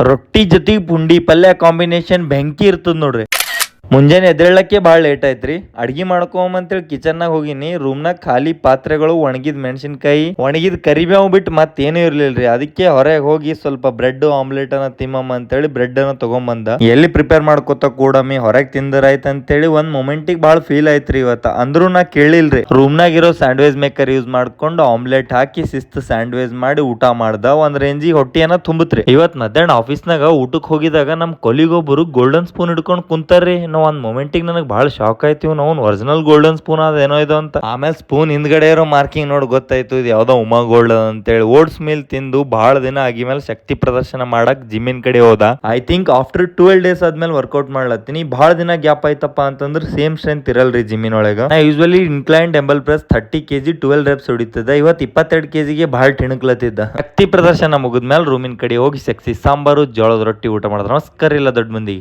ರೊಟ್ಟಿ ಜೊತೆಗೆ ಪುಂಡಿ ಪಲ್ಯ ಕಾಂಬಿನೇಷನ್ ಬೆಂಕಿ ಇರ್ತದ ನೋಡ್ರಿ. ಮುಂಜಾನೆ ಎದ್ದೇಳಕ್ಕೆ ಭಾಳ ಲೇಟ್ ಆಯ್ತ್ರಿ. ಅಡ್ಗಿ ಮಾಡ್ಕೊಂಬಂತೇಳಿ ಕಿಚನ್ನಾಗ ಹೋಗಿನಿ. ರೂಮ್ನಾಗ ಖಾಲಿ ಪಾತ್ರೆಗಳು, ಒಣಗಿದ ಮೆಣಸಿನ್ಕಾಯಿ, ಒಣಗಿದ ಕರಿಬೇವು ಬಿಟ್ಟು ಮತ್ತೇನು ಇರ್ಲಿಲ್ರಿ. ಅದಕ್ಕೆ ಹೊರಗೆ ಹೋಗಿ ಸ್ವಲ್ಪ ಬ್ರೆಡ್ ಆಮ್ಲೆಟ್ ಅನ್ನ ತಿಮ್ಮಮ್ಮ ಅಂತೇಳಿ ಬ್ರೆಡ್ ಅನ್ನ ತಗೊಂಬಂದ. ಎಲ್ಲಿ ಪ್ರಿಪೇರ್ ಮಾಡ್ಕೊತ ಕೂಡಮಿ ಹೊರಗೆ ತಿಂದರಾಯ್ತ ಅಂತೇಳಿ ಒಂದ್ ಮೊಮೆಂಟಿಗೆ ಭಾಳ ಫೀಲ್ ಆಯ್ತ್ರಿ ಇವತ್ತ. ಅಂದ್ರೂ ನಾ ಕೇಳಿಲ್ರಿ. ರೂಮ್ನಾಗಿರೋ ಸ್ಯಾಂಡ್ವಿಚ್ ಮೇಕರ್ ಯೂಸ್ ಮಾಡ್ಕೊಂಡು ಆಮ್ಲೆಟ್ ಹಾಕಿ ಶಿಸ್ತು ಸ್ಯಾಂಡ್ವಿಚ್ ಮಾಡಿ ಊಟ ಮಾಡ್ದ. ಒಂದ್ ರೇಂಜಿಗೆ ಹೊಟ್ಟಿಯನ್ನ ತುಂಬುತ್ರಿ. ಇವತ್ ಮಧ್ಯಾಹ್ನ ಆಫೀಸ್ನಾಗ ಊಟಕ್ಕೆ ಹೋಗಿದಾಗ ನಮ್ ಕೊಲಿಗೊಬ್ಬರು ಗೋಲ್ಡನ್ ಸ್ಪೂನ್ ಹಿಡ್ಕೊಂಡು ಕುಂತಾರ್ರಿ. ಒಂದ್ ಮೊಮೆಂಟಿಗೆ ನನಗೆ ಬಹಳ ಶಾಕ್ ಆಯ್ತು. ನಾವು ಒರಿಜಿನಲ್ ಗೋಲ್ಡನ್ ಸ್ಪೂನ್ ಅದೇನೋ ಇದು ಅಂತ. ಆಮೇಲೆ ಸ್ಪೂನ್ ಹಿಂದ್ಗಡೆ ಇರೋ ಮಾರ್ಕಿಂಗ್ ನೋಡಿ ಗೊತ್ತಾಯ್ತು ಇದು ಯಾವ್ದೋ ಉಮಾ ಗೋಲ್ಡ್ ಅಂತೇಳಿ. ಓಟ್ಸ್ ಮೀಲ್ ತಿಂದು ಬಹಳ ದಿನ ಆಗಿ ಮೇಲೆ ಶಕ್ತಿ ಪ್ರದರ್ಶನ ಮಾಡಕ್ ಜಿಮ್ಮಿನ ಕಡೆ ಹೋದ. ಐ ಥಿಂಕ್ ಆಫ್ಟರ್ 12 ಡೇಸ್ ಆದ್ಮೇಲೆ ವರ್ಕೌಟ್ ಮಾಡ್ಲತ್ತೀನಿ. ಬಹಳ ದಿನ ಗ್ಯಾಪ್ ಆಯ್ತಪ್ಪ ಅಂತಂದ್ರೆ ಸೇಮ್ ಸ್ಟ್ರೆಂತ್ ಇರಲ್ರಿ ಜಿಮ್ಮಿನ ಒಳಗ. ನಾ usually incline dumbbell press 30 kg 12 reps ಹೊಡಿತಿದ್ದ. ಇವತ್ತು 22 kg ಬಹಳ ಟಿಣಕ್ಲತ್ತಿದ್ದ. ಶಕ್ತಿ ಪ್ರದರ್ಶನ ಮುಗಿದ್ಮೇಲೆ ರೂಮಿನ ಕಡೆ ಹೋಗಿ ಸೆಕ್ಸಿ ಸಾಂಬಾರು ಜೋಳದ ರೊಟ್ಟಿ ಊಟ ಮಾಡಿದ್ರ ನಮಸ್ಕಾರ ಇಲ್ಲ ದೊಡ್ಡ ಮಂದಿ.